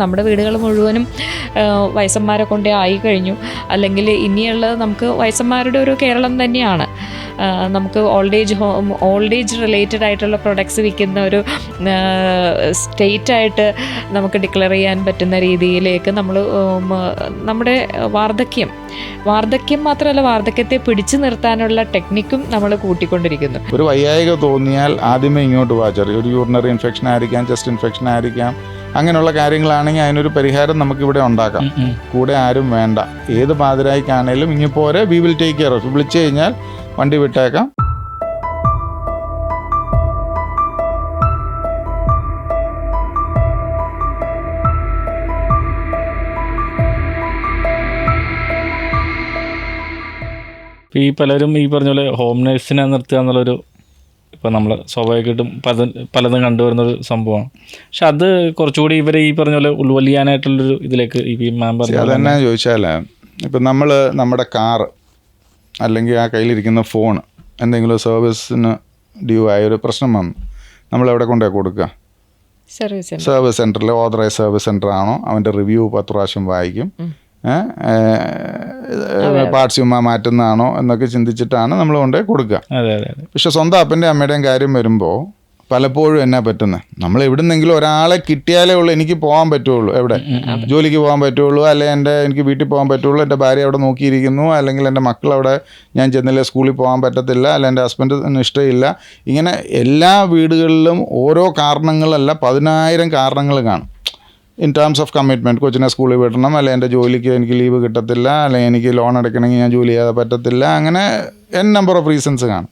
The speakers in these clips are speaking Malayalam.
നമ്മുടെ വീടുകൾ മുഴുവനും വയസ്സന്മാരെ കൊണ്ടേ ആയി കഴിഞ്ഞു. അല്ലെങ്കിൽ ഇനിയുള്ളത് നമുക്ക് വയസ്സന്മാരുടെ ഒരു കേരളം തന്നെയാണ്. നമുക്ക് ഓൾഡ് ഏജ് റിലേറ്റഡ് ആയിട്ടുള്ള പ്രൊഡക്ട്സ് വിൽക്കുന്ന ഒരു സ്റ്റേറ്റായിട്ട് നമുക്ക് ഡിക്ലെയർ ചെയ്യാൻ പറ്റുന്ന രീതിയിലേക്ക് നമ്മുടെ വാർദ്ധക്യം മാത്രമല്ല, വാർദ്ധക്യത്തെ പിടിച്ചു നിർത്താനുള്ള ടെക്നിക്കും നമ്മൾ കൂട്ടിക്കൊണ്ടിരിക്കുന്നു. ഒരു വയ്യായിക തോന്നിയാൽ ആദ്യമേ ഇങ്ങോട്ട് വാച്ചറി, ഒരു യൂറിനറി ഇൻഫെക്ഷൻ ആയിരിക്കാം, ചെസ്റ്റ് ഇൻഫെക്ഷൻ ആയിരിക്കാം, അങ്ങനെയുള്ള കാര്യങ്ങളാണെങ്കിൽ അതിനൊരു പരിഹാരം നമുക്കിവിടെ ഉണ്ടാക്കാം. കൂടെ ആരും വേണ്ട, ഏത് പാതിരായിക്കാണേലും ഇനി പോരെ, V will take care of. വിളിച്ചു കഴിഞ്ഞാൽ വണ്ടി വിട്ടേക്കാം. ഈ പലരും ഈ പറഞ്ഞ പോലെ ഹോം നേഴ്സിനെ നിർത്തുക എന്നുള്ളൊരു, ഇപ്പോൾ നമ്മൾ സ്വാഭാവികമായിട്ടും പലതും കണ്ടുവരുന്നൊരു സംഭവമാണ്. പക്ഷെ അത് കുറച്ചുകൂടി ഇവരെ ഈ പറഞ്ഞ പോലെ ഉൾവലിയാനായിട്ടുള്ളൊരു ഇതിലേക്ക് ഈ മാം പറഞ്ഞു. അതെന്നാ ചോദിച്ചാൽ, ഇപ്പം നമ്മൾ നമ്മുടെ കാറ് അല്ലെങ്കിൽ ആ കയ്യിലിരിക്കുന്ന ഫോൺ എന്തെങ്കിലും സർവീസിന് ഡ്യൂ ആയൊരു പ്രശ്നം വന്നു, നമ്മളെവിടെ കൊണ്ടുപോയി കൊടുക്കുക? സർവീസ് സെൻറ്ററിൽ. ഓതറൈസ് സർവീസ് സെൻറ്റർ ആണോ? അവൻ്റെ റിവ്യൂ 10 പ്രാവശ്യം വായിക്കും. പാർട്സ് ചുമ്മാ മാറ്റുന്നതാണോ എന്നൊക്കെ ചിന്തിച്ചിട്ടാണ് നമ്മൾ കൊണ്ടുപോയി കൊടുക്കുക. പക്ഷെ സ്വന്തം അപ്പൻ്റെയും അമ്മയുടെയും കാര്യം വരുമ്പോൾ പലപ്പോഴും എന്നാ പറ്റുന്നത്, നമ്മൾ എവിടുന്നെങ്കിലും ഒരാളെ കിട്ടിയാലേ ഉള്ളൂ എനിക്ക് പോകാൻ പറ്റുള്ളൂ, എവിടെ ജോലിക്ക് പോകാൻ പറ്റുള്ളൂ, അല്ലെങ്കിൽ എനിക്ക് വീട്ടിൽ പോകാൻ പറ്റുള്ളൂ, എൻ്റെ ഭാര്യ അവിടെ നോക്കിയിരിക്കുന്നു, അല്ലെങ്കിൽ എൻ്റെ മക്കളവിടെ ഞാൻ ചെന്നില്ലേ സ്കൂളിൽ പോകാൻ പറ്റത്തില്ല, അല്ലെങ്കിൽ എൻ്റെ ഹസ്ബൻഡിന് ഇഷ്ടമില്ല. ഇങ്ങനെ എല്ലാ വീടുകളിലും ഓരോ കാരണങ്ങളല്ല 10,000 കാരണങ്ങൾ കാണും. ഇൻ ടേംസ് ഓഫ് കമ്മിറ്റ്മെൻറ്റ്, കൊച്ചിനെ സ്കൂളിൽ വിടണം, അല്ലെങ്കിൽ എൻ്റെ ജോലിക്ക് എനിക്ക് ലീവ് കിട്ടത്തില്ല, അല്ലെങ്കിൽ എനിക്ക് ലോൺ അടയ്ക്കണമെങ്കിൽ ഞാൻ ജോലി ചെയ്യാതെ പറ്റത്തില്ല, അങ്ങനെ നമ്പർ ഓഫ് റീസൺസ് കാണും.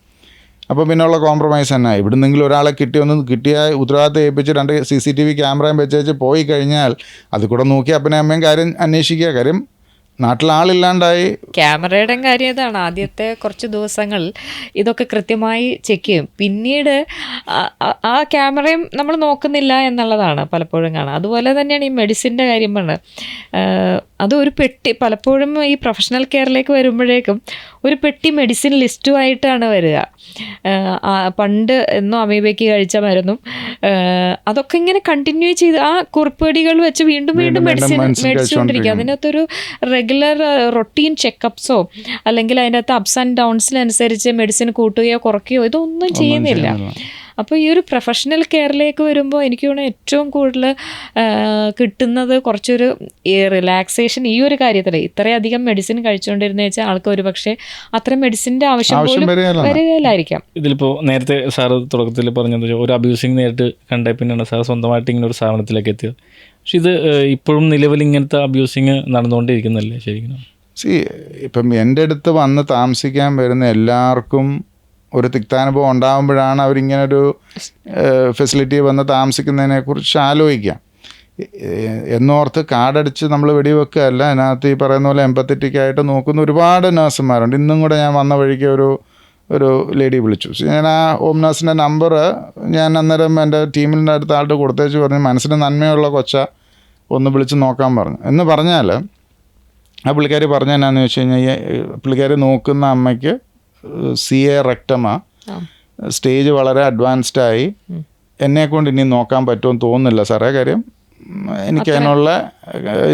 അപ്പോൾ പിന്നെയുള്ള കോംപ്രമൈസ് തന്നെ, ഇവിടുന്നെങ്കിലും ഒരാളെ കിട്ടിയ ഉത്തരവാദിത്തം ഏൽപ്പിച്ച് 2 CCTV ക്യാമറയും വെച്ചേച്ച് പോയി കഴിഞ്ഞാൽ അത് കൂടെ നോക്കി അപ്പനെ അമ്മയും കാര്യം അന്വേഷിക്കുക. കാര്യം നാട്ടിൽ ആളില്ലാണ്ടായി. ക്യാമറയുടെ കാര്യം ഇതാണ്, ആദ്യത്തെ കുറച്ച് ദിവസങ്ങൾ ഇതൊക്കെ കൃത്യമായി ചെക്ക് ചെയ്യും, പിന്നീട് ആ ക്യാമറയും നമ്മൾ നോക്കുന്നില്ല എന്നുള്ളതാണ് പലപ്പോഴും കാണാം. അതുപോലെ തന്നെയാണ് ഈ മെഡിസിൻ്റെ കാര്യം പറഞ്ഞത്. അത് ഒരു പെട്ടി, പലപ്പോഴും ഈ പ്രൊഫഷണൽ കെയറിലേക്ക് വരുമ്പോഴേക്കും ഒരു പെട്ടി മെഡിസിൻ ലിസ്റ്റുമായിട്ടാണ് വരിക. പണ്ട് എന്നോ അമീബയ്ക്ക് കഴിച്ച മരുന്നും അതൊക്കെ ഇങ്ങനെ കണ്ടിന്യൂ ചെയ്ത് ആ കുറിപ്പടികൾ വെച്ച് വീണ്ടും മെഡിസിൻ മേടിച്ചുകൊണ്ടിരിക്കുക. അതിനകത്തൊരു റെഗുലർ റൊട്ടീൻ ചെക്കപ്സോ അല്ലെങ്കിൽ അതിൻ്റെ അകത്ത് അപ്സ് ആൻഡ് ഡൗൺസിനനുസരിച്ച് മെഡിസിൻ കൂട്ടുകയോ കുറയ്ക്കുകയോ ഇതൊന്നും ചെയ്യുന്നില്ല. അപ്പോൾ ഈ ഒരു പ്രൊഫഷണൽ കെയറിലേക്ക് വരുമ്പോൾ എനിക്ക് തോന്നുന്നു ഏറ്റവും കൂടുതൽ കിട്ടുന്നത് കുറച്ചൊരു റിലാക്സേഷൻ ഈ ഒരു കാര്യത്തിൽ. ഇത്രയധികം മെഡിസിൻ കഴിച്ചുകൊണ്ടിരുന്ന വെച്ചാൽ ആൾക്ക് ഒരു പക്ഷേ അത്രയും മെഡിസിൻ്റെ ആവശ്യം പോലും വരികയില്ലായിരിക്കാം. ഇതിലിപ്പോൾ നേരത്തെ സാറ് തുടക്കത്തിൽ പറഞ്ഞത് ഒരു അബ്യൂസിങ് നേരിട്ട് കണ്ടേ പിന്നെയാണ് സാർ സ്വന്തമായിട്ട് ഇങ്ങനെ ഒരു സ്ഥാപനത്തിലേക്ക് എത്തിയത്. പക്ഷെ ഇത് ഇപ്പോഴും നിലവിൽ ഇങ്ങനത്തെ അബ്യൂസിങ് നടന്നുകൊണ്ടിരിക്കുന്നല്ലേ ശരിക്കും? ഇപ്പം എൻ്റെ അടുത്ത് വന്ന് താമസിക്കാൻ വരുന്ന എല്ലാവർക്കും ഒരു തിക്താനുഭവം ഉണ്ടാകുമ്പോഴാണ് അവരിങ്ങനൊരു ഫെസിലിറ്റി വന്ന് താമസിക്കുന്നതിനെക്കുറിച്ച് ആലോചിക്കാം. എന്നോർത്ത് കാർഡടിച്ച് നമ്മൾ വെടിവെക്കുകയല്ല. അതിനകത്ത് ഈ പറയുന്ന പോലെ എമ്പത്തറ്റിക്കായിട്ട് നോക്കുന്ന ഒരുപാട് നഴ്സുമാരുണ്ട്. ഇന്നും കൂടെ ഞാൻ വന്ന വഴിക്ക് ഒരു ലേഡി വിളിച്ചു. ഞാൻ ആ ഹോം നഴ്സിൻ്റെ നമ്പർ ഞാൻ അന്നേരം എൻ്റെ ടീമിൻ്റെ അടുത്ത ആളുടെ കൊടുത്തേച്ച് പറഞ്ഞു, മനസ്സിന് നന്മയുള്ള കൊച്ച ഒന്ന് വിളിച്ച് നോക്കാൻ പറഞ്ഞു. എന്ന് പറഞ്ഞാൽ ആ പുള്ളിക്കാരി പറഞ്ഞ എന്നാന്ന് വെച്ച് കഴിഞ്ഞാൽ, പുള്ളിക്കാരി നോക്കുന്ന അമ്മയ്ക്ക് CA റെക്ടമാ, സ്റ്റേജ് വളരെ അഡ്വാൻസ്ഡായി, എന്നെക്കൊണ്ട് ഇനി നോക്കാൻ പറ്റുമെന്ന് തോന്നുന്നില്ല സാറേ, കാര്യം എനിക്ക് അതിനുള്ള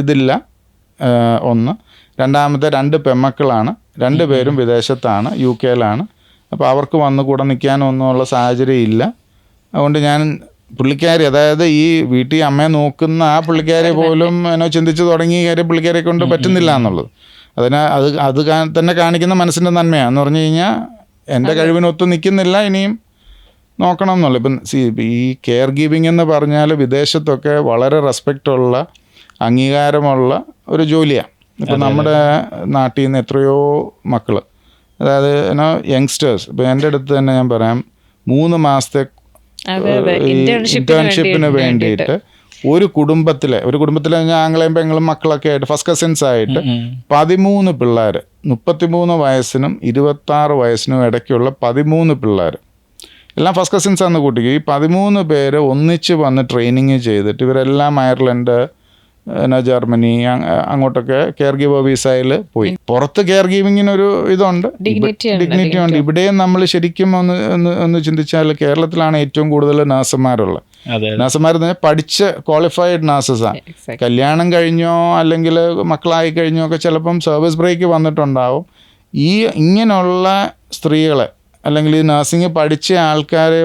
ഇതില്ല. ഒന്ന്. രണ്ടാമത്തെ 2 പെമ്മക്കളാണ്, 2 പേരും വിദേശത്താണ്, UK-യിലാണ്. അപ്പോൾ അവർക്ക് വന്ന് കൂടെ നിൽക്കാനൊന്നുമുള്ള സാഹചര്യം ഇല്ല. അതുകൊണ്ട് ഞാൻ പുള്ളിക്കാരി, അതായത് ഈ വീട്ടിൽ അമ്മയെ നോക്കുന്ന ആ പുള്ളിക്കാരി പോലും ചിന്തിച്ച് തുടങ്ങിയ കാര്യം പുള്ളിക്കാരെ കൊണ്ട് പറ്റുന്നില്ല എന്നുള്ളത്. അത് തന്നെ കാണിക്കുന്ന മനസ്സിൻ്റെ നന്മയാണെന്ന് പറഞ്ഞു കഴിഞ്ഞാൽ എൻ്റെ കഴിവിനൊത്ത് നിൽക്കുന്നില്ല, ഇനിയും നോക്കണം എന്നുള്ള. ഇപ്പം ഈ കെയർ ഗീവിങ് എന്ന് പറഞ്ഞാൽ വിദേശത്തൊക്കെ വളരെ റെസ്പെക്റ്റുള്ള അംഗീകാരമുള്ള ഒരു ജോലിയാണ്. ഇപ്പം നമ്മുടെ നാട്ടിൽ നിന്ന് എത്രയോ മക്കൾ, അതായത് യങ്സ്റ്റേഴ്സ്, ഇപ്പം എൻ്റെ അടുത്ത് തന്നെ ഞാൻ പറയാം, 3 മാസത്തെ ഇന്റേൺഷിപ്പിന് വേണ്ടിയിട്ട് ഒരു കുടുംബത്തിലെ ആങ്ങളെയും പെങ്ങളും മക്കളൊക്കെ ആയിട്ട് ഫസ്റ്റ് കസിൻസ് ആയിട്ട് 13 പിള്ളേർ, 33 വയസ്സിനും 26 വയസ്സിനും ഇടയ്ക്കുള്ള 13 പിള്ളേർ, എല്ലാം ഫസ്റ്റ് കസിൻസ് ആണെന്ന് കൂട്ടിക്കും. ഈ 13 പേര് ഒന്നിച്ച് വന്ന് ട്രെയിനിങ് ചെയ്തിട്ട് ഇവരെല്ലാം അയർലൻഡ്, ജർമ്മനി അങ്ങോട്ടൊക്കെ കെയർ ഗീവർ വിസയിൽ പോയി. പുറത്ത് കെയർ ഗീവിങ്ങിനൊരു ഇതുണ്ട്, ഡിഗ്നിറ്റി ഉണ്ട്. ഇവിടെയും നമ്മൾ ശരിക്കും ഒന്ന് ചിന്തിച്ചാൽ കേരളത്തിലാണ് ഏറ്റവും കൂടുതൽ നഴ്സുമാരുള്ളത്. അതെ നഴ്സുമാർ പഠിച്ച് ക്വാളിഫൈഡ് നഴ്സസാണ്. Exactly. കല്യാണം കഴിഞ്ഞോ അല്ലെങ്കിൽ മക്കളായി കഴിഞ്ഞോ ഒക്കെ ചിലപ്പം സർവീസ് ബ്രേക്ക് വന്നിട്ടുണ്ടാവും. ഇങ്ങനെയുള്ള സ്ത്രീകളെ അല്ലെങ്കിൽ ഈ നഴ്സിംഗ് പഠിച്ച ആൾക്കാരെ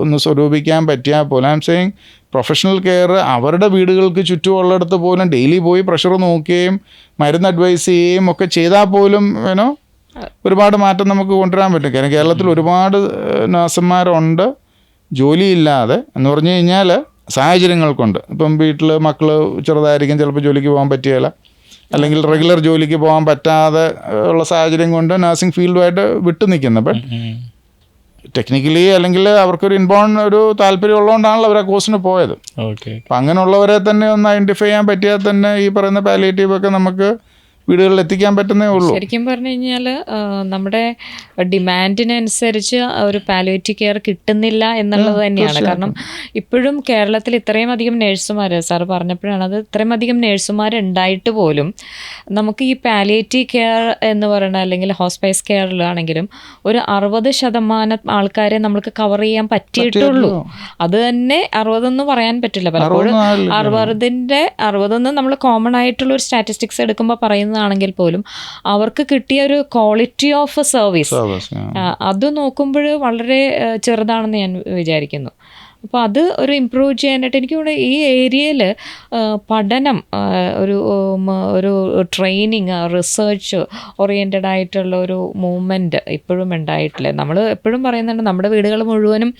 ഒന്ന് സ്വരൂപിക്കാൻ പറ്റിയാൽ പോലും I am saying professional care അവരുടെ വീടുകൾക്ക് ചുറ്റുമുള്ളിടത്ത് പോലും ഡെയിലി പോയി പ്രഷർ നോക്കുകയും മരുന്ന് അഡ്വൈസ് ചെയ്യുകയും ഒക്കെ ചെയ്താൽ പോലും ഒരുപാട് മാറ്റം നമുക്ക് കൊണ്ടുവരാൻ പറ്റും. കാരണം കേരളത്തിൽ ഒരുപാട് നഴ്സുമാരുണ്ട് ജോലിയില്ലാതെ എന്ന് പറഞ്ഞു കഴിഞ്ഞാൽ സാഹചര്യങ്ങൾ കൊണ്ട്. ഇപ്പം വീട്ടിൽ മക്കൾ ചെറുതായിരിക്കും, ചിലപ്പോൾ ജോലിക്ക് പോകാൻ പറ്റുകയില്ല, അല്ലെങ്കിൽ റെഗുലർ ജോലിക്ക് പോകാൻ പറ്റാതെ ഉള്ള സാഹചര്യം കൊണ്ട് നഴ്സിംഗ് ഫീൽഡുമായിട്ട് വിട്ടു നിൽക്കുന്നത്. ബട്ട് ടെക്നിക്കലി അല്ലെങ്കിൽ അവർക്കൊരു ഇൻബോൺ ഒരു താല്പര്യം ഉള്ളതുകൊണ്ടാണല്ലോ അവർ ആ കോഴ്സിന് പോയത്. ഓക്കെ. അപ്പം അങ്ങനെയുള്ളവരെ തന്നെ ഒന്ന് ഐഡൻറ്റിഫൈ ചെയ്യാൻ പറ്റിയാൽ തന്നെ ഈ പറയുന്ന പാലിയേറ്റീവ് ഒക്കെ നമുക്ക് വീടുകളിൽ എത്തിക്കാൻ പറ്റുന്നേ ഉള്ളൂ. ശരിക്കും പറഞ്ഞു കഴിഞ്ഞാൽ നമ്മുടെ ഡിമാൻഡിനനുസരിച്ച് ഒരു പാലിയേറ്റീവ് കെയർ കിട്ടുന്നില്ല എന്നുള്ളത് തന്നെയാണ്. കാരണം ഇപ്പോഴും കേരളത്തിൽ ഇത്രയും അധികം നേഴ്സുമാർ, സാറ് പറഞ്ഞപ്പോഴാണ് അത്, ഇത്രയും അധികം നേഴ്സുമാരുണ്ടായിട്ട് പോലും നമുക്ക് ഈ പാലിയേറ്റീവ് കെയർ എന്ന് പറയുന്ന അല്ലെങ്കിൽ ഹോസ്പൈസ് കെയറിലാണെങ്കിലും ഒരു 60% ആൾക്കാരെ നമുക്ക് കവർ ചെയ്യാൻ പറ്റിയിട്ടുള്ളൂ. അത് തന്നെ 60 പറയാൻ പറ്റില്ല. പലപ്പോഴും 60 നമ്മൾ കോമൺ ആയിട്ടുള്ള ഒരു സ്റ്റാറ്റിസ്റ്റിക്സ് എടുക്കുമ്പോൾ പറയുന്നതാണെങ്കിൽ പോലും അവർക്ക് കിട്ടിയ ഒരു ക്വാളിറ്റി ഓഫ് സർവീസ് അത് നോക്കുമ്പോൾ വളരെ ചെറുതാണെന്ന് ഞാൻ വിചാരിക്കുന്നു. അപ്പോൾ അത് ഒരു ഇമ്പ്രൂവ് ചെയ്യാനായിട്ട് എനിക്ക് തോന്നുന്നു ഈ ഏരിയയിൽ പഠനം, ഒരു ട്രെയിനിങ്, റിസർച്ച് ഓറിയൻറ്റഡ് ആയിട്ടുള്ള ഒരു മൂവ്മെൻറ്റ് ഇപ്പോഴും ഉണ്ടായിട്ടില്ല. നമ്മൾ എപ്പോഴും പറയുന്നുണ്ട് നമ്മുടെ വീടുകൾ മുഴുവനും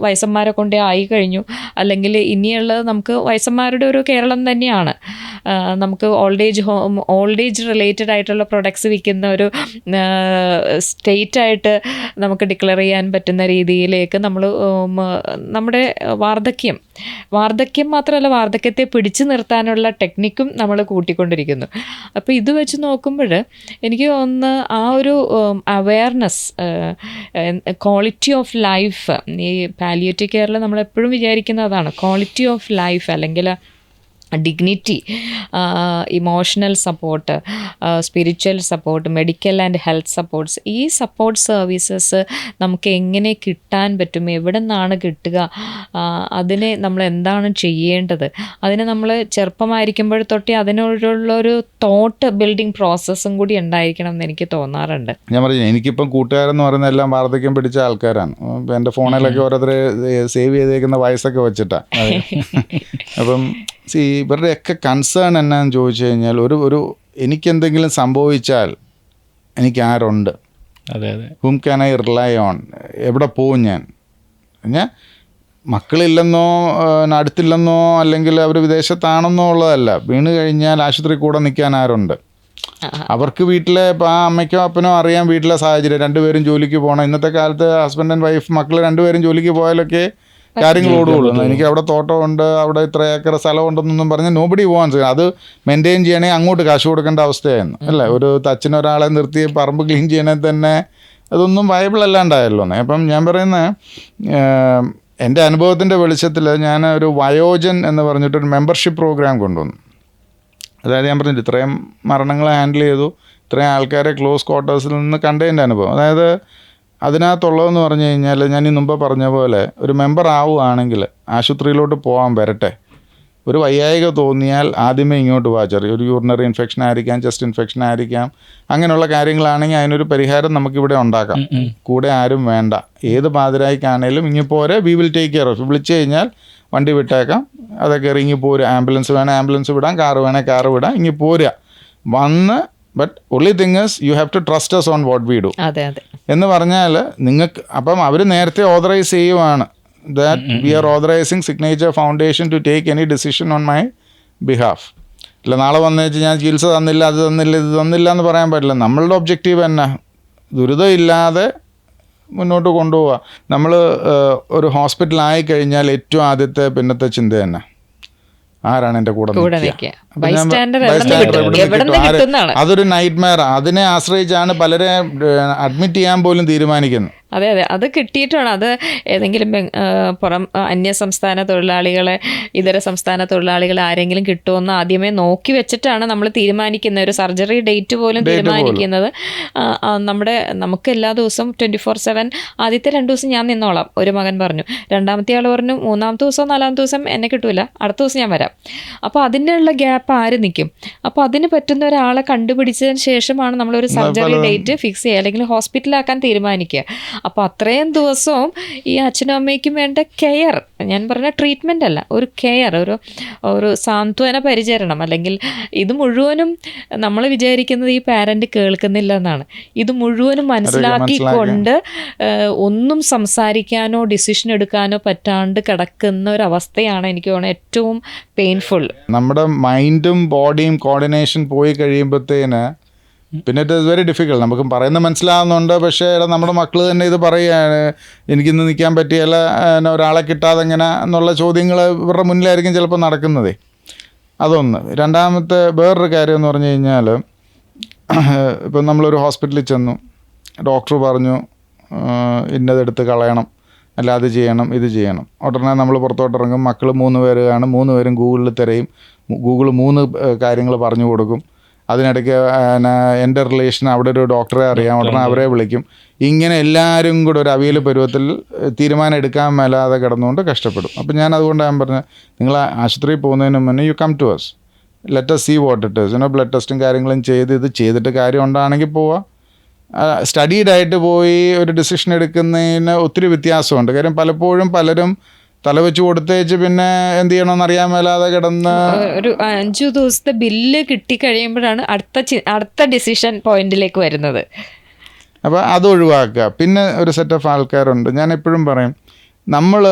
വയസ്സന്മാരെ കൊണ്ടേ ആയി കഴിഞ്ഞു, അല്ലെങ്കിൽ ഇനിയുള്ളത് നമുക്ക് വയസ്സന്മാരുടെ ഒരു കേരളം തന്നെയാണ്. നമുക്ക് ഓൾഡ് ഏജ് റിലേറ്റഡ് ആയിട്ടുള്ള പ്രൊഡക്ട്സ് വിൽക്കുന്ന ഒരു സ്റ്റേറ്റായിട്ട് നമുക്ക് ഡിക്ലെയർ ചെയ്യാൻ പറ്റുന്ന രീതിയിലേക്ക് നമ്മുടെ വാർദ്ധക്യം മാത്രമല്ല, വാർദ്ധക്യത്തെ പിടിച്ചു നിർത്താനുള്ള ടെക്നിക്കും നമ്മൾ കൂട്ടിക്കൊണ്ടിരിക്കുന്നു. അപ്പോൾ ഇത് വെച്ച് നോക്കുമ്പോൾ എനിക്ക് തോന്നുന്നു ആ ഒരു അവെയർനെസ്, ക്വാളിറ്റി ഓഫ് ലൈഫ്, ഈ പാലിയേറ്റീവ് കെയറിൽ നമ്മളെപ്പോഴും വിചാരിക്കുന്നതാണ് ക്വാളിറ്റി ഓഫ് ലൈഫ്, അല്ലെങ്കിൽ dignity, emotional support, spiritual support, medical and health supports. ഈ സപ്പോർട്ട് സർവീസസ് നമുക്ക് എങ്ങനെ കിട്ടാൻ പറ്റും, എവിടെ നിന്നാണ് കിട്ടുക, അതിനെ നമ്മൾ എന്താണ് ചെയ്യേണ്ടത്, അതിന് നമ്മൾ ചെറുപ്പമായിരിക്കുമ്പോൾ തൊട്ടേ അതിനോടുള്ളൊരു തോട്ട് ബിൽഡിംഗ് പ്രോസസ്സും കൂടി ഉണ്ടായിരിക്കണം എന്ന് എനിക്ക് തോന്നാറുണ്ട്. ഞാൻ പറഞ്ഞു, എനിക്കിപ്പം കൂട്ടുകാരെന്ന് പറയുന്ന എല്ലാം വാർദ്ധക്യം പിടിച്ച ആൾക്കാരാണ്. എൻ്റെ ഫോണിലൊക്കെ ഓരോരുത്തർ സേവ് ചെയ്തേക്കുന്ന വയസ്സൊക്കെ വെച്ചിട്ടാണ്. അപ്പം ഇവരുടെയൊക്കെ കൺസേൺ എന്നാന്ന് ചോദിച്ചു കഴിഞ്ഞാൽ, ഒരു എനിക്കെന്തെങ്കിലും സംഭവിച്ചാൽ എനിക്ക് ആരുണ്ട്, ഹും ക്യാൻ ഐ റിലൈ ഓൺ, എവിടെ പോവും ഞാൻ മക്കളില്ലെന്നോ അടുത്തില്ലെന്നോ അല്ലെങ്കിൽ അവർ വിദേശത്താണെന്നോ ഉള്ളതല്ല, വീണ് കഴിഞ്ഞാൽ ആശുപത്രി കൂടെ നിൽക്കാൻ ആരുണ്ട്. അവർക്ക് വീട്ടിലെ ഇപ്പോൾ ആ അമ്മയ്ക്കോ അപ്പനോ അറിയാം വീട്ടിലെ സാഹചര്യം, രണ്ടുപേരും ജോലിക്ക് പോകണം. ഇന്നത്തെ കാലത്ത് ഹസ്ബൻഡ് ആൻഡ് വൈഫ്, മക്കൾ രണ്ടുപേരും ജോലിക്ക് പോയാലൊക്കെ കാര്യങ്ങൾ ഓടുകയുള്ളൂ. എനിക്ക് അവിടെ തോട്ടമുണ്ട്, അവിടെ ഇത്ര ഏക്കർ സ്ഥലമുണ്ടെന്നൊന്നും പറഞ്ഞ് നോബഡി വാണ്ട്സ്. അത് മെയിൻറ്റെയിൻ ചെയ്യണേ അങ്ങോട്ട് കാശ് കൊടുക്കേണ്ട അവസ്ഥയായിരുന്നു അല്ലേ. ഒരു തച്ചിനൊരാളെ നിർത്തി പറമ്പ് ക്ലീൻ ചെയ്യണേ തന്നെ അതൊന്നും വയബിൾ അല്ലാണ്ടായല്ലോ. അപ്പം ഞാൻ പറയുന്നത്, എൻ്റെ അനുഭവത്തിൻ്റെ വെളിച്ചത്തിൽ ഞാൻ ഒരു വയോജൻ എന്ന് പറഞ്ഞിട്ടൊരു മെമ്പർഷിപ്പ് പ്രോഗ്രാം കൊണ്ടുവന്നു. അതായത് ഞാൻ പറഞ്ഞിട്ട് ഇത്രയും മരണങ്ങളെ ഹാൻഡിൽ ചെയ്തു, ഇത്രയും ആൾക്കാരെ ക്ലോസ് ക്വാർട്ടേഴ്സിൽ നിന്ന് കണ്ടതിൻ്റെ അനുഭവം. അതായത് അതിനകത്തുള്ളതെന്ന് പറഞ്ഞു കഴിഞ്ഞാൽ, ഞാൻ ഈ മുമ്പ് പറഞ്ഞ പോലെ ഒരു മെമ്പർ ആവുകയാണെങ്കിൽ ആശുപത്രിയിലോട്ട് പോകാൻ വരട്ടെ, ഒരു വയ്യായിക തോന്നിയാൽ ആദ്യമേ ഇങ്ങോട്ട് വാ, ഒരു യൂറിനറി ഇൻഫെക്ഷൻ ആയിരിക്കാം, ചെസ്റ്റ് ഇൻഫെക്ഷൻ ആയിരിക്കാം, അങ്ങനെയുള്ള കാര്യങ്ങളാണെങ്കിൽ അതിനൊരു പരിഹാരം നമുക്കിവിടെ ഉണ്ടാക്കാം. കൂടെ ആരും വേണ്ട, ഏത് പാതിരായിക്കാണേലും ഇങ്ങി പോരെ, V will take care of. വിളിച്ചു കഴിഞ്ഞാൽ വണ്ടി വിട്ടേക്കാം, അതൊക്കെ ഇറങ്ങി പോരുക. ആംബുലൻസ് വേണേൽ ആംബുലൻസ് വിടാം, കാറ് വേണേൽ കാറ് വിടാം, ഇങ്ങി പോരുക വന്ന്. But only thing is you have to trust us on what we do. എന്ന് പറഞ്ഞാൽ നിങ്ങൾക്ക് അപ്പം അവർ നേരത്തെ ഓതറൈസ് ചെയ്യുവാണ് that we are authorizing Signature Foundation to take any decision on my behalf. ഇല്ല നാളെ വന്നു വെച്ചാൽ ഞാൻ ചികിത്സ തന്നില്ല, അത് തന്നില്ല, ഇത് തന്നില്ല എന്ന് പറയാൻ പറ്റില്ല. നമ്മളുടെ ഒബ്ജക്റ്റീവ് തന്നെ ദുരിതമില്ലാതെ മുന്നോട്ട് കൊണ്ടുപോവുക. നമ്മൾ ഒരു ഹോസ്പിറ്റലായി കഴിഞ്ഞാൽ ഏറ്റവും ആദ്യത്തെ പിന്നത്തെ ചിന്ത തന്നെ ആരാണ് എൻ്റെ കൂടെ നിൽക്കുക. അതൊരു നൈറ്റ് മെയർ. അതിനെ ആശ്രയിച്ചാണ് പലരെ അഡ്മിറ്റ് ചെയ്യാൻ പോലും തീരുമാനിക്കുന്നത്. അതെ അതെ, അത് കിട്ടിയിട്ടാണ്. അത് ഏതെങ്കിലും പുറം അന്യസംസ്ഥാന തൊഴിലാളികളെ, ഇതര സംസ്ഥാന തൊഴിലാളികളെ ആരെങ്കിലും കിട്ടുമെന്ന് ആദ്യമേ നോക്കി വെച്ചിട്ടാണ് നമ്മൾ തീരുമാനിക്കുന്നത്. ഒരു സർജറി ഡേറ്റ് പോലും തീരുമാനിക്കുന്നത്. നമുക്ക് എല്ലാ ദിവസവും 24/7 ആദ്യത്തെ 2 ദിവസം ഞാൻ നിന്നോളാം, ഒരു മകൻ പറഞ്ഞു. രണ്ടാമത്തെ ആൾ പറഞ്ഞു 3-ാമത്തെ ദിവസം 4-ാമത്തെ ദിവസം എന്നെ കിട്ടൂല, അടുത്ത ദിവസം ഞാൻ വരാം. അപ്പോൾ അതിനുള്ള ഗ്യാപ്പ് ആര് നിൽക്കും? അപ്പോൾ അതിന് പറ്റുന്ന ഒരാളെ കണ്ടുപിടിച്ചതിന് ശേഷമാണ് നമ്മളൊരു സർജറി ഡേറ്റ് ഫിക്സ് ചെയ്യുക, അല്ലെങ്കിൽ ഹോസ്പിറ്റലാക്കാൻ തീരുമാനിക്കുക. അപ്പോൾ അത്രയും ദിവസവും ഈ അച്ഛനും അമ്മയ്ക്കും വേണ്ട കെയർ, ഞാൻ പറഞ്ഞ ട്രീറ്റ്മെൻ്റ് അല്ല, ഒരു കെയർ, ഒരു സാന്ത്വന പരിചരണം. അല്ലെങ്കിൽ ഇത് മുഴുവനും നമ്മൾ വിചാരിക്കുന്നത് ഈ പാരൻ്റ് കേൾക്കുന്നില്ല എന്നാണ്. ഇത് മുഴുവനും മനസ്സിലാക്കിക്കൊണ്ട് ഒന്നും സംസാരിക്കാനോ ഡിസിഷൻ എടുക്കാനോ പറ്റാണ്ട് കിടക്കുന്ന ഒരവസ്ഥയാണ് എനിക്ക് തോന്നുന്നത് ഏറ്റവും പെയിൻഫുൾ. നമ്മുടെ മൈൻഡും ബോഡിയും കോർഡിനേഷൻ പോയി കഴിയുമ്പോഴത്തേന് പിന്നെ ഇറ്റ് ഈസ് വെരി ഡിഫിക്കൽട്ട്. നമുക്ക് പറയുന്നത് മനസ്സിലാവുന്നുണ്ട്, പക്ഷേ നമ്മുടെ മക്കൾ തന്നെ ഇത് പറയുകയാണ്, എനിക്കിന്ന് നിൽക്കാൻ പറ്റിയല്ല, ഒരാളെ കിട്ടാതെ എങ്ങനെ എന്നുള്ള ചോദ്യങ്ങൾ ഇവരുടെ മുന്നിലായിരിക്കും ചിലപ്പോൾ നടക്കുന്നതേ. അതൊന്ന്. രണ്ടാമത്തെ വേറൊരു കാര്യം എന്ന് പറഞ്ഞു കഴിഞ്ഞാൽ, ഇപ്പം നമ്മളൊരു ഹോസ്പിറ്റലിൽ ചെന്നു, ഡോക്ടർ പറഞ്ഞു ഇന്നതെടുത്ത് കളയണം, അല്ല അത് ചെയ്യണം, ഇത് ചെയ്യണം. ഉടനെ നമ്മൾ പുറത്തോട്ടിറങ്ങും, മക്കൾ 3 പേര് കാണും, 3 പേരും ഗൂഗിളിൽ തിരയും, ഗൂഗിൾ 3 കാര്യങ്ങൾ പറഞ്ഞു കൊടുക്കും. അതിനിടയ്ക്ക് എൻ്റെ റിലേഷൻ അവിടെ ഒരു ഡോക്ടറെ അറിയാം, ഉടനെ അവരെ വിളിക്കും. ഇങ്ങനെ എല്ലാവരും കൂടെ ഒരു അവിയൽ പരുവത്തിൽ തീരുമാനം എടുക്കാൻ മേലാതെ കിടന്നുകൊണ്ട് കഷ്ടപ്പെടും. അപ്പം ഞാൻ അതുകൊണ്ടാണ് പറഞ്ഞത്, നിങ്ങൾ ആശുപത്രിയിൽ പോകുന്നതിന് മുന്നേ you come to us, let us see what it is. Blood ടെസ്റ്റും കാര്യങ്ങളും ചെയ്തിട്ട് കാര്യം ഉണ്ടാണെങ്കിൽ പോവാം. സ്റ്റഡീഡായിട്ട് പോയി ഒരു ഡിസിഷൻ എടുക്കുന്നതിന് ഒത്തിരി വ്യത്യാസമുണ്ട്. കാര്യം പലപ്പോഴും പലരും തലവെച്ച് കൊടുത്തേച്ച് പിന്നെ എന്ത് ചെയ്യണമെന്ന് അറിയാൻ മേലാതെ കിടന്ന് ഒരു 5 ദിവസത്തെ ബില്ല് കിട്ടിക്കഴിയുമ്പോഴാണ് അടുത്ത ഡിസിഷൻ പോയിന്റിലേക്ക് വരുന്നത്. അപ്പോൾ അത് ഒഴിവാക്കുക. പിന്നെ ഒരു സെറ്റ് ഓഫ് ആൾക്കാരുണ്ട്, ഞാൻ എപ്പോഴും പറയും, നമ്മൾ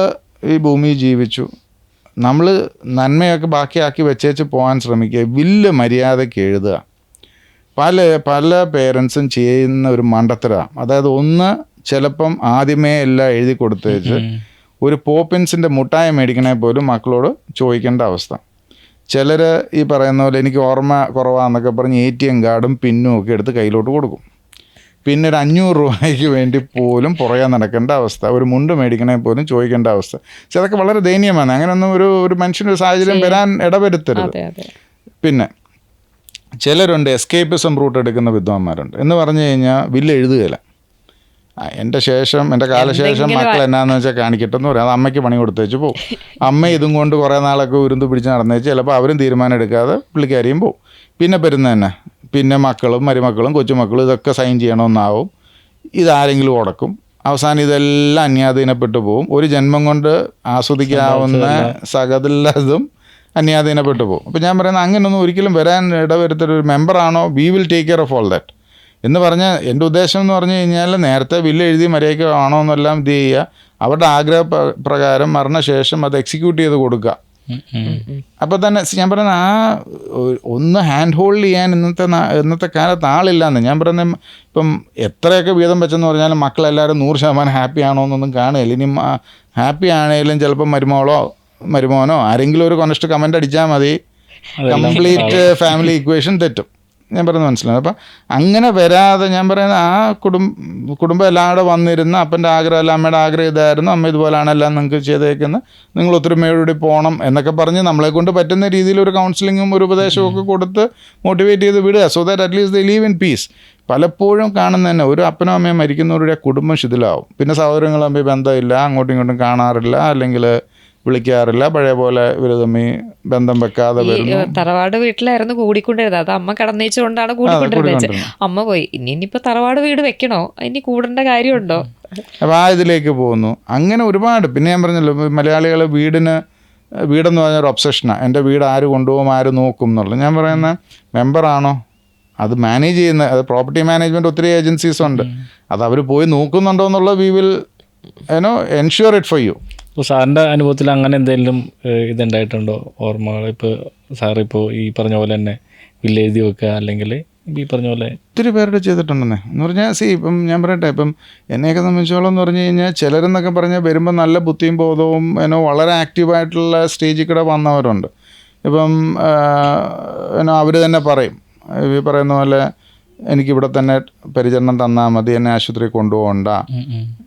ഈ ഭൂമിയിൽ ജീവിച്ചു, നമ്മൾ നന്മയൊക്കെ ബാക്കിയാക്കി വെച്ചേച്ച് പോകാൻ ശ്രമിക്കുക, വില്ല് മര്യാദയ്ക്ക് എഴുതുക. പല പേരൻസും ചെയ്യുന്ന ഒരു മണ്ടത്തരമാണ്. അതായത് ഒന്ന്, ചിലപ്പം ആദ്യമേ എല്ലാം എഴുതി കൊടുത്തേച്ച് ഒരു പോപ്പിൻസിൻ്റെ മുട്ടായി മേടിക്കണേ പോലും മക്കളോട് ചോദിക്കേണ്ട അവസ്ഥ. ചിലർ ഈ പറയുന്ന പോലെ എനിക്ക് ഓർമ്മ കുറവാന്നൊക്കെ പറഞ്ഞ് ATM കാർഡും പിന്നും ഒക്കെ എടുത്ത് കയ്യിലോട്ട് കൊടുക്കും. പിന്നെ ഒരു 500 രൂപയ്ക്ക് വേണ്ടി പോലും പുറകെ നടക്കേണ്ട അവസ്ഥ, ഒരു മുണ്ട് മേടിക്കണേ പോലും ചോദിക്കേണ്ട അവസ്ഥ. പക്ഷെ അതൊക്കെ വളരെ ദയനീയമാണ്. അങ്ങനെയൊന്നും ഒരു മനുഷ്യൻ്റെ സാഹചര്യം വരാൻ ഇടവരുത്തരുത്. പിന്നെ ചിലരുണ്ട് എസ്കേപ്പിസം റൂട്ട് എടുക്കുന്ന വിദ്വാന്മാരുണ്ട്. എന്ന് പറഞ്ഞു കഴിഞ്ഞാൽ ബില്ല് എഴുതുകയില്ല, എൻ്റെ ശേഷം എൻ്റെ കാലശേഷം മക്കൾ എന്നാന്ന് വെച്ചാൽ കാണിക്കട്ടെ എന്ന് പറയാം. അത് അമ്മയ്ക്ക് പണി കൊടുത്തേച്ച് പോകും. അമ്മ ഇതും കൊണ്ട് കുറേ നാളൊക്കെ ഉരുന്ത് പിടിച്ച് നടന്നേച്ച് ചിലപ്പോൾ അവരും തീരുമാനം എടുക്കാതെ പുള്ളിക്കാരിയും പോകും. പിന്നെ വരുന്ന തന്നെ പിന്നെ മക്കളും മരുമക്കളും കൊച്ചുമക്കളും ഇതൊക്കെ സൈൻ ചെയ്യണമെന്നാവും. ഇതാരെങ്കിലും ഉടക്കും. അവസാനം ഇതെല്ലാം അന്യാധീനപ്പെട്ടു പോകും. ഒരു ജന്മം കൊണ്ട് ആസ്വദിക്കാവുന്ന സകലതും അന്യാധീനപ്പെട്ടു പോകും. അപ്പോൾ ഞാൻ പറയുന്നത് അങ്ങനെയൊന്നും ഒരിക്കലും വരാൻ ഇടവരുത്തൊരു മെമ്പറാണോ, we will take care of all that എന്ന് പറഞ്ഞാൽ എൻ്റെ ഉദ്ദേശം എന്ന് പറഞ്ഞു കഴിഞ്ഞാൽ നേരത്തെ ബില്ല് എഴുതി മര്യാദയ്ക്ക് ആണോ എന്നെല്ലാം ഇത് ചെയ്യുക. അവരുടെ ആഗ്രഹ പ്രകാരം മരണശേഷം അത് എക്സിക്യൂട്ട് ചെയ്ത് കൊടുക്കുക. അപ്പോൾ തന്നെ ഞാൻ പറയുന്നത് ഒന്ന് ഹാൻഡ് ഹോൾഡ് ചെയ്യാൻ ഇന്നത്തെ കാലത്ത് ആളില്ലാന്ന്. ഞാൻ പറയുന്നത് ഇപ്പം എത്രയൊക്കെ വീതം വെച്ചെന്ന് പറഞ്ഞാലും മക്കളെല്ലാവരും 100% ഹാപ്പി ആണോ എന്നൊന്നും കാണുകയില്ല. ഇനി ഹാപ്പി ആണെങ്കിലും ചിലപ്പോൾ മരുമോനോ ആരെങ്കിലും ഒരു കൊനസ്റ്റ് കമൻ്റ് അടിച്ചാൽ മതി, കംപ്ലീറ്റ് ഫാമിലി ഇക്വേഷൻ തെറ്റും. ഞാൻ പറയുന്നത് മനസ്സിലായി. അപ്പം അങ്ങനെ വരാതെ ഞാൻ പറയുന്നത് കുടുംബം എല്ലാവരും വന്നിരുന്ന് അപ്പൻ്റെ ആഗ്രഹമല്ല അമ്മയുടെ ആഗ്രഹം ഇതായിരുന്നു, അമ്മ ഇതുപോലാണെല്ലാം നിങ്ങൾക്ക് ചെയ്തേക്കുന്നത്, നിങ്ങൾ ഒത്തൊരുമയോടുകൂടി പോകണം എന്നൊക്കെ പറഞ്ഞ് നമ്മളെ കൊണ്ട് പറ്റുന്ന രീതിയിൽ ഒരു കൗൺസിലിങ്ങും ഒരു ഉപദേശവും ഒക്കെ കൊടുത്ത് മോട്ടിവേറ്റ് ചെയ്ത് വിടുക. So that at least they leave in peace. പലപ്പോഴും കാണുന്ന തന്നെ ഒരു അപ്പനോ അമ്മയും മരിക്കുന്നവരുടെ കുടുംബം ശിഥിലാവും. പിന്നെ സഹോദരങ്ങൾ തമ്മിൽ ബന്ധമില്ല, അങ്ങോട്ടും ഇങ്ങോട്ടും കാണാറില്ല, അല്ലെങ്കിൽ വിളിക്കാറില്ല, പഴയ പോലെ ഇവർ തമ്മിൽ ബന്ധം വെക്കാതെ വരുന്നു. തറവാട് വീട്ടിലായിരുന്നു കൂടിക്കൊണ്ടിരുന്നത്, അത് അമ്മ കടന്നേച്ചുകൊണ്ടാണ് കൂടിക്കൊണ്ടിരുന്നത്. അമ്മ പോയി, ഇനിയിപ്പോൾ തറവാട് വീട് വെക്കണോ, ഇനി കൂടേണ്ട കാര്യമുണ്ടോ? അപ്പോൾ ഇതിലേക്ക് പോകുന്നു. അങ്ങനെ ഒരുപാട്. പിന്നെ ഞാൻ പറഞ്ഞല്ലോ, മലയാളികൾ വീടെന്ന് പറഞ്ഞൊരു ഒബ്സഷനാണ്. എൻ്റെ വീട് ആര് കൊണ്ടുപോകും, ആര് നോക്കും എന്നുള്ളത്. ഞാൻ പറയുന്ന മെമ്പറാണോ അത് മാനേജ് ചെയ്യുന്ന, അത് പ്രോപ്പർട്ടി മാനേജ്മെൻറ്റ് ഒത്തിരി ഏജൻസീസ് ഉണ്ട്, അത് അവർ പോയി നോക്കുന്നുണ്ടോ എന്നുള്ളത് we will ensure it for you. ഇപ്പോൾ സാറിൻ്റെ അനുഭവത്തിൽ അങ്ങനെ എന്തെങ്കിലും ഇതുണ്ടായിട്ടുണ്ടോ ഓർമ്മകൾ? ഇപ്പോൾ സാറിപ്പോൾ ഈ പറഞ്ഞ പോലെ തന്നെ ബില്ല് എഴുതി വെക്കുക, അല്ലെങ്കിൽ ഈ പറഞ്ഞ പോലെ ഒത്തിരി പേരുടെ ചെയ്തിട്ടുണ്ടെന്നേ. എന്ന് പറഞ്ഞാൽ ഇപ്പം ഞാൻ പറയട്ടെ, ഇപ്പം എന്നെയൊക്കെ സംബന്ധിച്ചോളം എന്ന് പറഞ്ഞു കഴിഞ്ഞാൽ ചിലരെന്നൊക്കെ പറഞ്ഞാൽ വരുമ്പോൾ നല്ല ബുദ്ധിയും ബോധവും വളരെ ആക്റ്റീവായിട്ടുള്ള സ്റ്റേജിൽ കൂടെ വന്നവരുണ്ട്. ഇപ്പം അവർ തന്നെ പറയും, ഈ പറയുന്ന പോലെ എനിക്കിവിടെ തന്നെ പരിചരണം തന്നാൽ മതി, എന്നെ ആശുപത്രി കൊണ്ടുപോകണ്ട,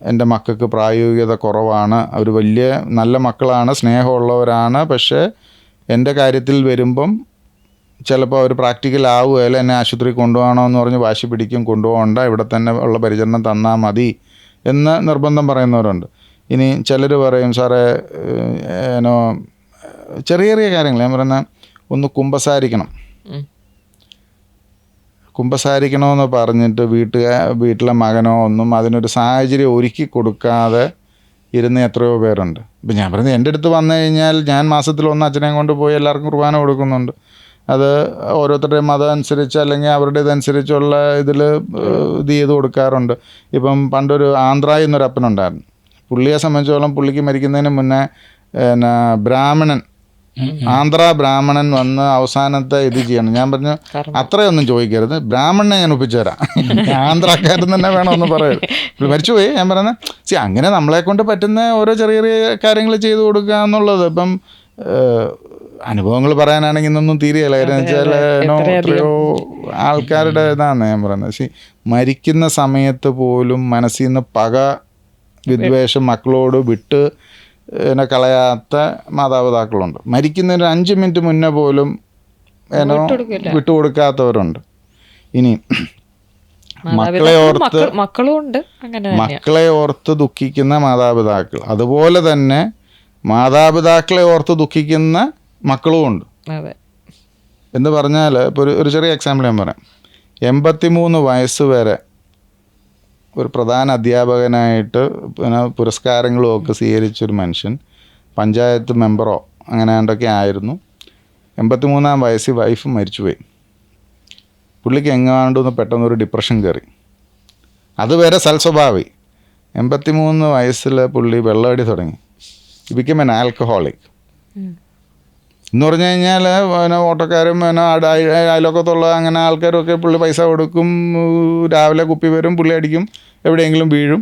എൻ്റെ മക്കൾക്ക് പ്രായോഗികത കുറവാണ്, അവർ വലിയ നല്ല മക്കളാണ്, സ്നേഹമുള്ളവരാണ്, പക്ഷേ എൻ്റെ കാര്യത്തിൽ വരുമ്പം ചിലപ്പോൾ അവർ പ്രാക്ടിക്കൽ ആവുകയില്ല, എന്നെ ആശുപത്രി കൊണ്ടുപോകണമെന്ന് പറഞ്ഞ് വാശി പിടിക്കും, കൊണ്ടുപോകണ്ട, ഇവിടെ തന്നെ ഉള്ള പരിചരണം തന്നാൽ മതി എന്ന് നിർബന്ധം പറയുന്നവരുണ്ട്. ഇനി ചിലർ പറയും സാറേ ഏനോ ചെറിയ ചെറിയ കാര്യങ്ങൾ ഞാൻ പറയുന്ന ഒന്ന് കുമ്പസാരിക്കണമെന്ന് പറഞ്ഞിട്ട് വീട്ടിലെ മകനോ ഒന്നും അതിനൊരു സാഹചര്യം ഒരുക്കി കൊടുക്കാതെ ഇരുന്ന് എത്രയോ പേരുണ്ട്. ഇപ്പം ഞാൻ പറയുന്നത് എൻ്റെ അടുത്ത് വന്നു കഴിഞ്ഞാൽ ഞാൻ മാസത്തിൽ ഒന്ന് അച്ഛനെയും കൊണ്ട് പോയി എല്ലാവർക്കും കുർബാന കൊടുക്കുന്നുണ്ട്. അത് ഓരോരുത്തരുടെയും മതം അനുസരിച്ച് അല്ലെങ്കിൽ അവരുടെ ഇതനുസരിച്ചുള്ള ഇതിൽ ഇത് ചെയ്ത് കൊടുക്കാറുണ്ട്. ഇപ്പം പണ്ടൊരു ആന്ധ്രായിൽ നിന്നൊരു അപ്പനുണ്ടായിരുന്നു. പുള്ളിയെ സംബന്ധിച്ചോളം പുള്ളിക്ക് മരിക്കുന്നതിന് മുന്നേ പിന്നെ ബ്രാഹ്മണൻ, ആന്ധ്ര ബ്രാഹ്മണൻ വന്ന് അവസാനത്തെ ഇത് ചെയ്യണം. ഞാൻ പറഞ്ഞു അത്രയൊന്നും ചോദിക്കരുത്, ബ്രാഹ്മണനെ ഞാൻ ഒപ്പിച്ചു തരാം, ആന്ധ്രാക്കാരൻ തന്നെ വേണമെന്ന് പറയരുത്. മരിച്ചുപോയി. ഞാൻ പറയുന്നത് അങ്ങനെ നമ്മളെ കൊണ്ട് പറ്റുന്ന ഓരോ ചെറിയ ചെറിയ കാര്യങ്ങൾ ചെയ്തു കൊടുക്കുക എന്നുള്ളത്. ഇപ്പം അനുഭവങ്ങൾ പറയാനാണെങ്കിൽ ഇന്നൊന്നും തീരെയല്ല. കാര്യം വെച്ചാൽ എത്രയോ ആൾക്കാരുടെ ഇതാണ് ഞാൻ പറയുന്നത്. മരിക്കുന്ന സമയത്ത് പോലും മനസ്സിൽ നിന്ന് പക വിദ്വേഷം മക്കളോട് വിട്ട് കളയാത്ത മാതാപിതാക്കളുണ്ട്. മരിക്കുന്നതിന് 5 മിനിറ്റ് മുന്നേ പോലും വിട്ടുകൊടുക്കാത്തവരുണ്ട്. ഇനി മക്കളെ ഓർത്ത് ദുഃഖിക്കുന്ന മാതാപിതാക്കൾ, അതുപോലെ തന്നെ മാതാപിതാക്കളെ ഓർത്ത് ദുഃഖിക്കുന്ന മക്കളുമുണ്ട്. എന്ന് പറഞ്ഞാൽ ഇപ്പോൾ ഒരു ചെറിയ എക്സാമ്പിൾ ഞാൻ പറയാം. 83 വയസ്സ് വരെ ഒരു പ്രധാന അധ്യാപകനായിട്ട് പിന്നെ പുരസ്കാരങ്ങളും ഒക്കെ സ്വീകരിച്ചൊരു മനുഷ്യൻ പഞ്ചായത്ത് മെമ്പറോ അങ്ങനെ എന്തൊക്കെ ആയിരുന്നു. 83-ാം വയസ്സിൽ വൈഫ് മരിച്ചുപോയി. പുള്ളിക്ക് എങ്ങാണ്ടൊന്ന് പെട്ടെന്നൊരു ഡിപ്രഷൻ കയറി. അതുവരെ സൽസ്വഭാവി. 83 വയസ്സിൽ പുള്ളി വെള്ളമടി തുടങ്ങി. ബിക്കം എൻ ആൽക്കഹോളിക് എന്ന് പറഞ്ഞു കഴിഞ്ഞാൽ പിന്നെ ഓട്ടോക്കാരും പിന്നെ അയലോക്കത്തുള്ള അങ്ങനെ ആൾക്കാരൊക്കെ പുള്ളി പൈസ കൊടുക്കും, രാവിലെ കുപ്പി വരും, പുള്ളി അടിക്കും, എവിടെയെങ്കിലും വീഴും.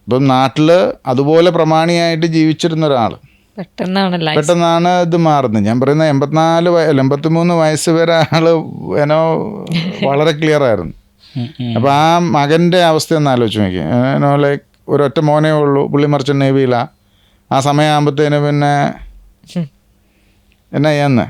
ഇപ്പം നാട്ടിൽ അതുപോലെ പ്രമാണിയായിട്ട് ജീവിച്ചിരുന്ന ഒരാൾ പെട്ടെന്നാണ് ഇത് മാറുന്നത്. ഞാൻ പറയുന്നത് 83 വയസ്സ് വരെ ആൾ ഏനോ വളരെ ക്ലിയർ ആയിരുന്നു. അപ്പോൾ ആ മകൻ്റെ അവസ്ഥ ഒന്ന് ആലോചിച്ച് നോക്കി. ഏനോ ലൈക്ക് ഒരൊറ്റ മോനേ ഉള്ളൂ, പുള്ളി മർച്ചൻ്റ് നേവിയിലാണ്. ആ സമയമാകുമ്പോഴത്തേന് പിന്നെ എന്നാ ചെയ്യാന്ന്